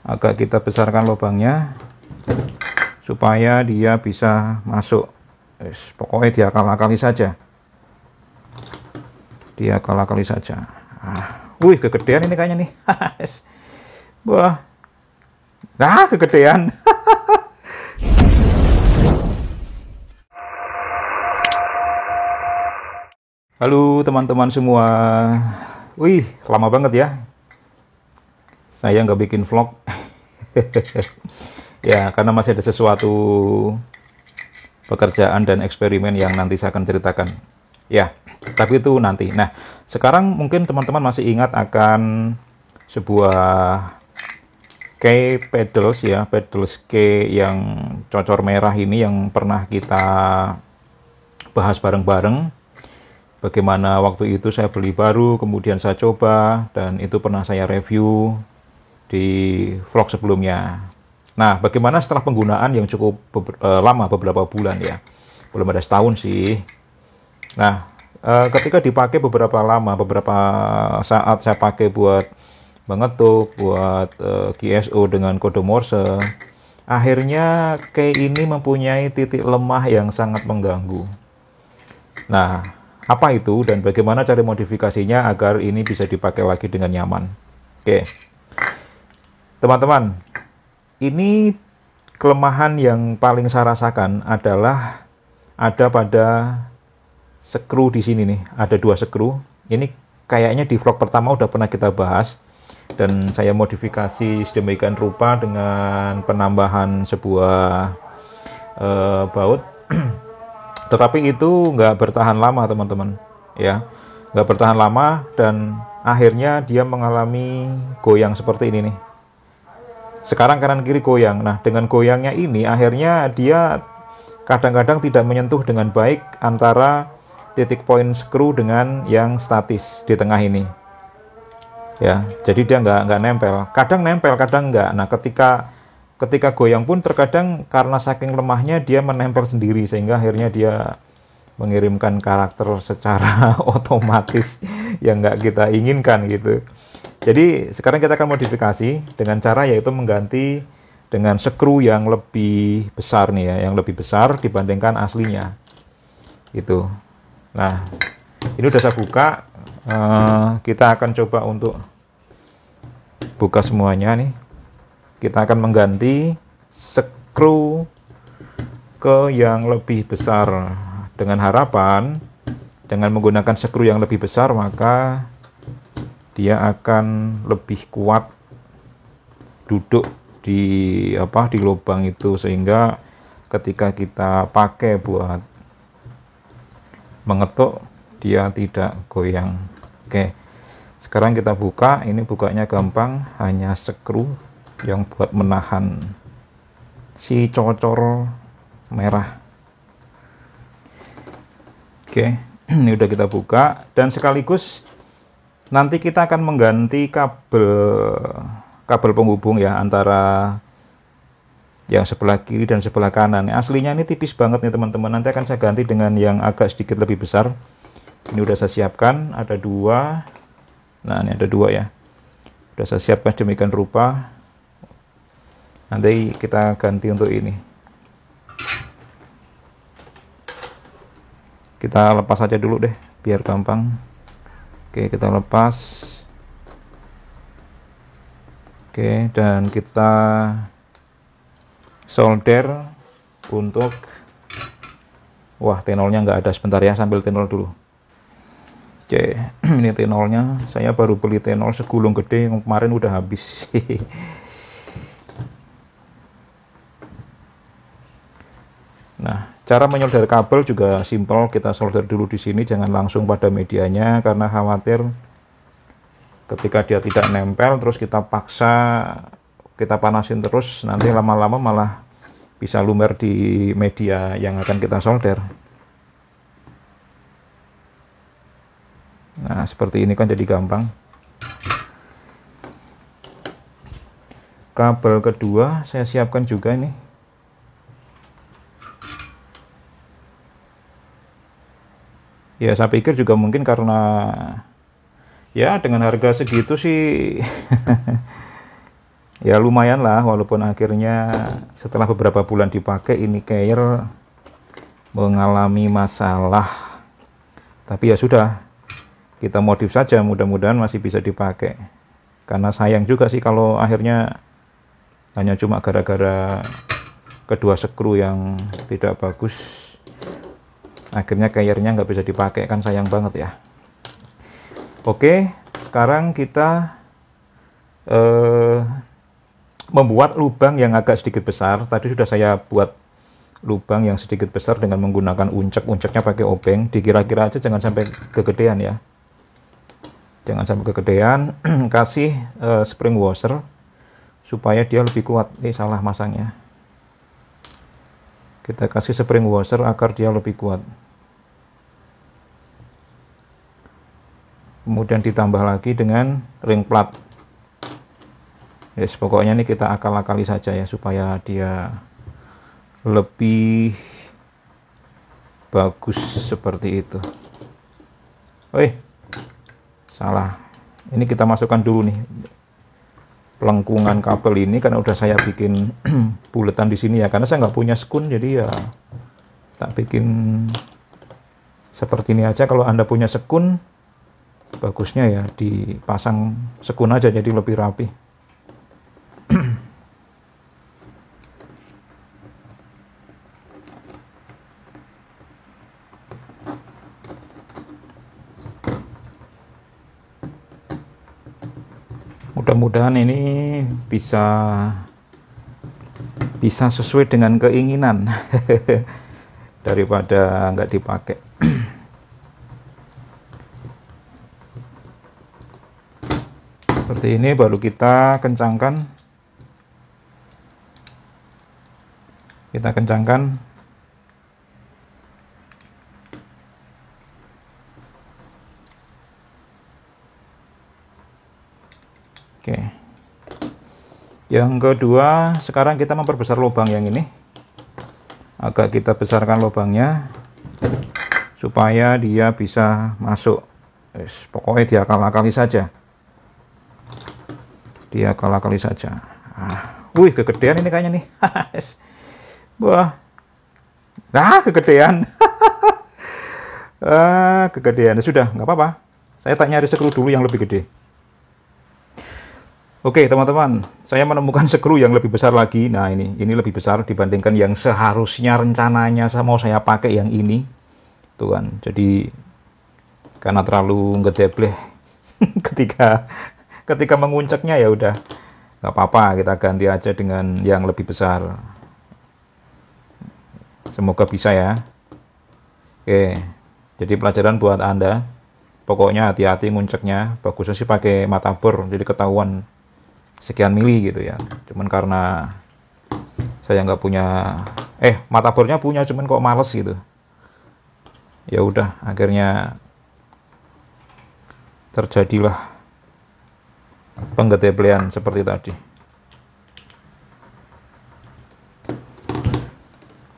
agak kita besarkan lubangnya supaya dia bisa masuk. Pokoknya diakal-akali saja. Diakal-akali saja. Wih, kegedean ini kayaknya nih. Wah. Nah, kegedean. Halo teman-teman semua. Wih, lama banget ya saya nggak bikin vlog. Ya, karena masih ada sesuatu pekerjaan dan eksperimen yang nanti saya akan ceritakan. Ya, tapi itu nanti. Nah, sekarang mungkin teman-teman masih ingat akan sebuah key pedals ya, pedals key yang cocor merah ini yang pernah kita bahas bareng-bareng. Bagaimana waktu itu saya beli baru, kemudian saya coba, dan itu pernah saya review di vlog sebelumnya. Nah, bagaimana setelah penggunaan yang cukup lama, beberapa bulan ya, belum ada setahun sih. Nah, ketika dipakai beberapa lama, beberapa saat saya pakai buat mengetuk, buat GSO dengan kode Morse, akhirnya key ini mempunyai titik lemah yang sangat mengganggu. Nah, apa itu dan bagaimana cara modifikasinya agar ini bisa dipakai lagi dengan nyaman? Oke, teman-teman, ini kelemahan yang paling saya rasakan adalah ada pada skru di sini nih. Ada dua skru. Ini kayaknya di vlog pertama udah pernah kita bahas dan saya modifikasi sedemikian rupa dengan penambahan sebuah baut. Tetapi itu nggak bertahan lama teman-teman ya, nggak bertahan lama dan akhirnya dia mengalami goyang seperti ini nih. Sekarang kanan kiri goyang. Nah, dengan goyangnya ini akhirnya dia kadang-kadang tidak menyentuh dengan baik antara titik poin skru dengan yang statis di tengah ini ya, jadi dia nggak nempel, kadang nempel kadang nggak. Nah, ketika goyang pun terkadang karena saking lemahnya dia menempel sendiri sehingga akhirnya dia mengirimkan karakter secara otomatis yang nggak kita inginkan gitu. Jadi sekarang kita akan modifikasi dengan cara yaitu mengganti dengan skru yang lebih besar nih ya, yang lebih besar dibandingkan aslinya gitu. Nah, ini udah saya buka. Kita akan coba untuk buka semuanya nih. Kita akan mengganti skru ke yang lebih besar dengan harapan dengan menggunakan skru yang lebih besar maka dia akan lebih kuat duduk di lubang itu sehingga ketika kita pakai buat mengetuk dia tidak goyang. Oke. Sekarang kita buka, ini bukanya gampang, hanya skru yang buat menahan si cocor merah. Oke, ini udah kita buka dan sekaligus nanti kita akan mengganti kabel penghubung ya antara yang sebelah kiri dan sebelah kanan. Aslinya ini tipis banget nih teman-teman. Nanti akan saya ganti dengan yang agak sedikit lebih besar. Ini udah saya siapkan, ada dua. Nah, ini ada dua ya. Udah saya siapkan demikian rupa. Nanti kita ganti untuk ini. Kita lepas aja dulu deh, biar gampang. Oke, kita lepas. Oke, dan kita solder untuk, wah, tenolnya nggak ada, sebentar ya, sambil tenol dulu. Oke, ini tenolnya, saya baru beli tenol segulung gede, yang kemarin udah habis. Nah, cara menyolder kabel juga simpel, kita solder dulu di sini, jangan langsung pada medianya karena khawatir ketika dia tidak nempel terus kita paksa kita panasin terus nanti lama-lama malah bisa lumer di media yang akan kita solder. Nah, seperti ini kan jadi gampang. Kabel kedua saya siapkan juga ini. Ya, saya pikir juga mungkin karena ya dengan harga segitu sih Ya lumayan lah, walaupun akhirnya setelah beberapa bulan dipakai ini Care mengalami masalah. Tapi ya sudah, kita modif saja, mudah-mudahan masih bisa dipakai. Karena sayang juga sih kalau akhirnya hanya cuma gara-gara kedua skru yang tidak bagus, akhirnya Care-nya nggak bisa dipakai, kan sayang banget ya. Oke, sekarang kita membuat lubang yang agak sedikit besar. Tadi sudah saya buat lubang yang sedikit besar dengan menggunakan uncek. Unceknya pakai obeng, dikira-kira aja, jangan sampai kegedean ya. Jangan sampai kegedean. Kasih spring washer supaya dia lebih kuat. Salah masangnya. Kita kasih spring washer agar dia lebih kuat. Kemudian ditambah lagi dengan ring plat. Yes, pokoknya ini kita akal-akali saja ya, supaya dia lebih bagus seperti itu. Salah. Ini kita masukkan dulu nih pelengkungan kabel ini, karena udah saya bikin buletan di sini ya, karena saya nggak punya skun, jadi ya tak bikin seperti ini aja. Kalau Anda punya skun, bagusnya ya dipasang skun aja, jadi lebih rapi. Mudah-mudahan ini bisa sesuai dengan keinginan daripada nggak dipakai. Seperti ini, baru kita kencangkan. Oke. Yang kedua, sekarang kita memperbesar lubang yang ini. Agak kita besarkan lubangnya supaya dia bisa masuk. Pokoknya diakal-akali saja. Wih, kegedean ini kayaknya nih. Wah. Kegedean. Kegedean. Sudah, nggak apa-apa. Saya tak nyari skru dulu yang lebih gede. Oke, teman-teman, saya menemukan skru yang lebih besar lagi. Nah, ini lebih besar dibandingkan yang seharusnya rencananya mau saya pakai yang ini. Tuh kan. Jadi karena terlalu ngedebleh ketika menguncaknya, ya udah nggak apa-apa, kita ganti aja dengan yang lebih besar. Semoga bisa ya. Oke, jadi pelajaran buat Anda, pokoknya hati-hati nguncaknya. Bagusnya sih pakai mata bor, jadi ketahuan sekian mili gitu ya. Cuman karena saya nggak punya, mata bornya punya, cuman kok males gitu. Ya udah, akhirnya terjadilah penggedeblean seperti tadi.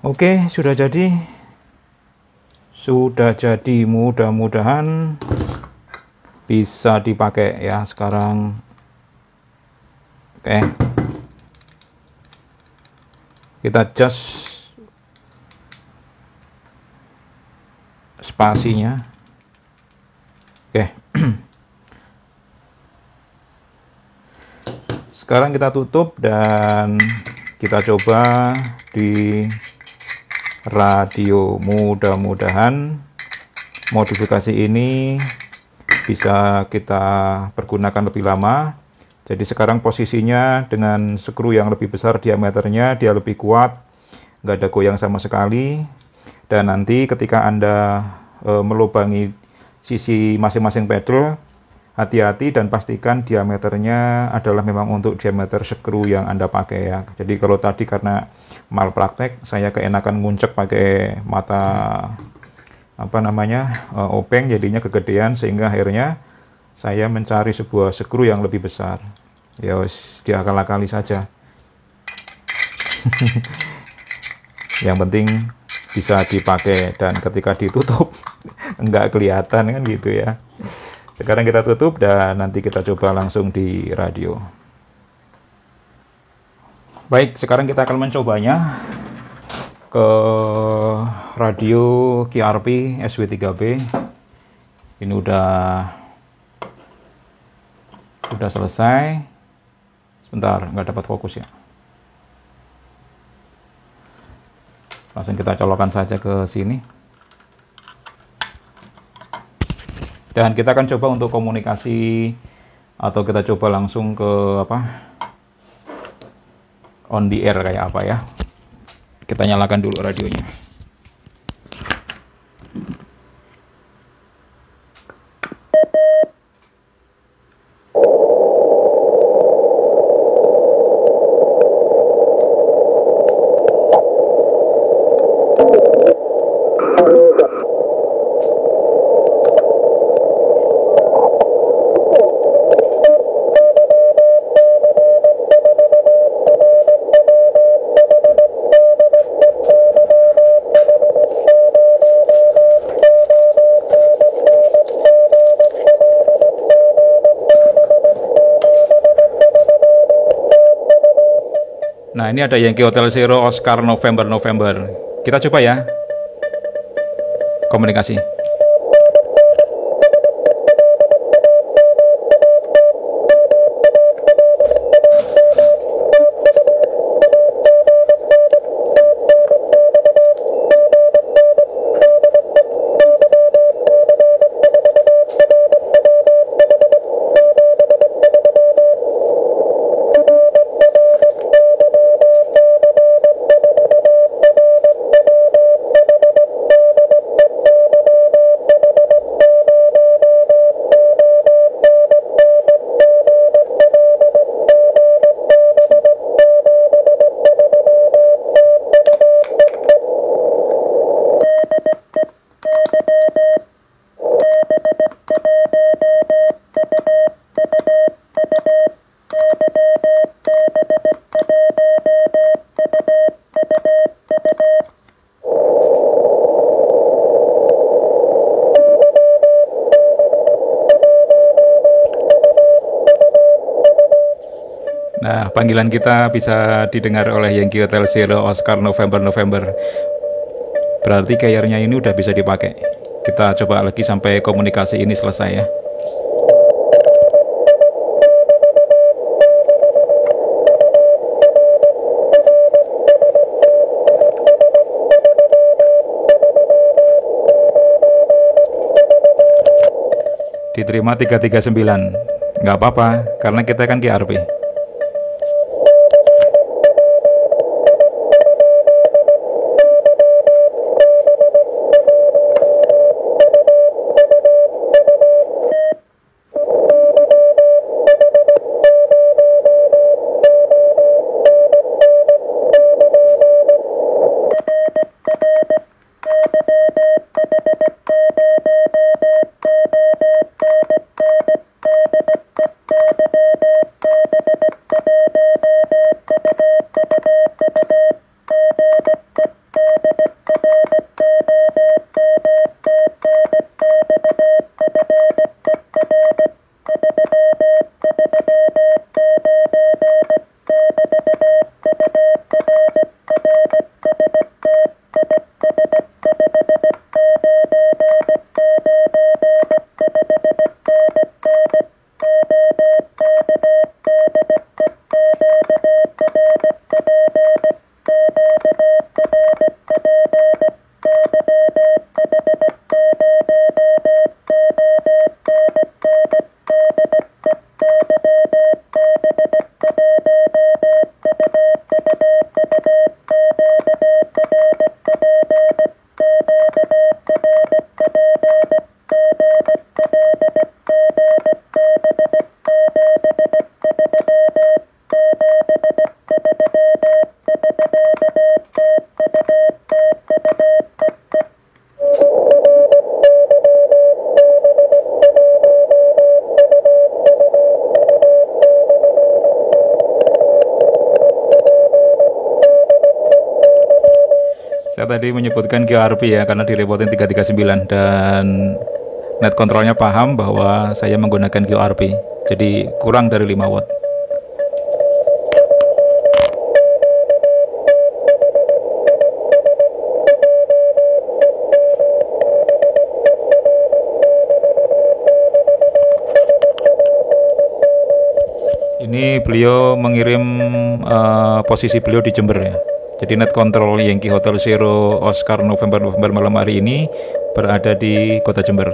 Oke, sudah jadi. Mudah-mudahan bisa dipakai ya sekarang. Oke. Kita adjust spasinya. Oke. Sekarang kita tutup dan kita coba di radio. Mudah-mudahan modifikasi ini bisa kita pergunakan lebih lama. Jadi sekarang posisinya dengan skru yang lebih besar diameternya, dia lebih kuat, nggak ada goyang sama sekali. Dan nanti ketika Anda melubangi sisi masing-masing pedal, hati-hati dan pastikan diameternya adalah memang untuk diameter skru yang Anda pakai ya. Jadi kalau tadi karena malpraktek, saya keenakan nguncek pakai mata obeng, jadinya kegedean, sehingga akhirnya saya mencari sebuah skru yang lebih besar. Ya wis, diakal-akali saja. Yang penting bisa dipakai dan ketika ditutup enggak kelihatan kan gitu ya. Sekarang kita tutup dan nanti kita coba langsung di radio. Baik, sekarang kita akan mencobanya ke radio QRP SW3B. Ini udah selesai. Sebentar, nggak dapat fokus ya. Langsung kita colokkan saja ke sini. Dan kita akan coba untuk komunikasi, atau kita coba langsung ke on the air kayak apa ya. Kita nyalakan dulu radionya. Nah, ini ada Yankee Hotel Zero Oscar November. Kita coba ya komunikasi. Nah, panggilan kita bisa didengar oleh Yankee Hotel Zero Oscar November. Berarti carrier-nya ini udah bisa dipakai. Kita coba lagi sampai komunikasi ini selesai ya. Diterima 339. Nggak apa-apa, karena kita kan QRP. Saya tadi menyebutkan QRP ya, karena direpotin 339 dan net controlnya paham bahwa saya menggunakan QRP, jadi kurang dari 5 watt. beliau mengirim posisi beliau di Jember ya. Jadi net control Yankee Hotel Zero Oscar November malam hari ini berada di kota Jember.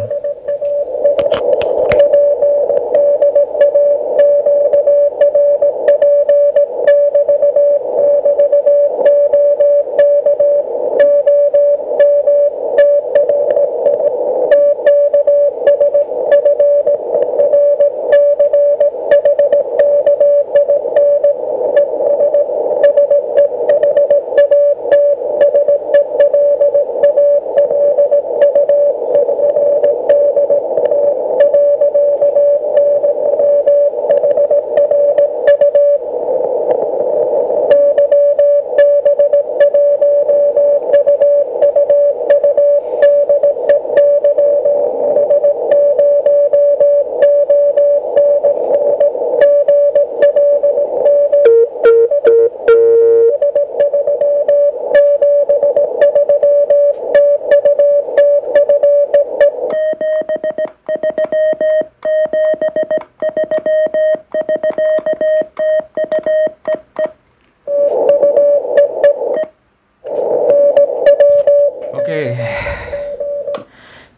Oke,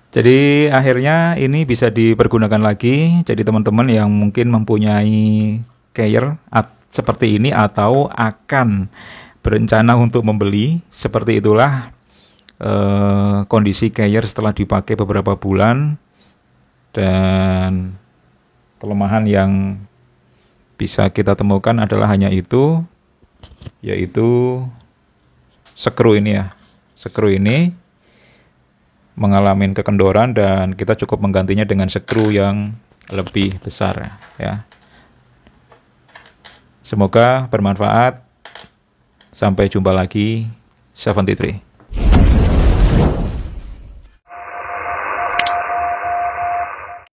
jadi akhirnya ini bisa dipergunakan lagi. Jadi teman-teman yang mungkin mempunyai carrier seperti ini atau akan berencana untuk membeli, seperti itulah kondisi carrier setelah dipakai beberapa bulan. Dan kelemahan yang bisa kita temukan adalah hanya itu, yaitu skru ini ya. Skru ini mengalami kekendoran dan kita cukup menggantinya dengan skru yang lebih besar ya. Semoga bermanfaat. Sampai jumpa lagi. 73.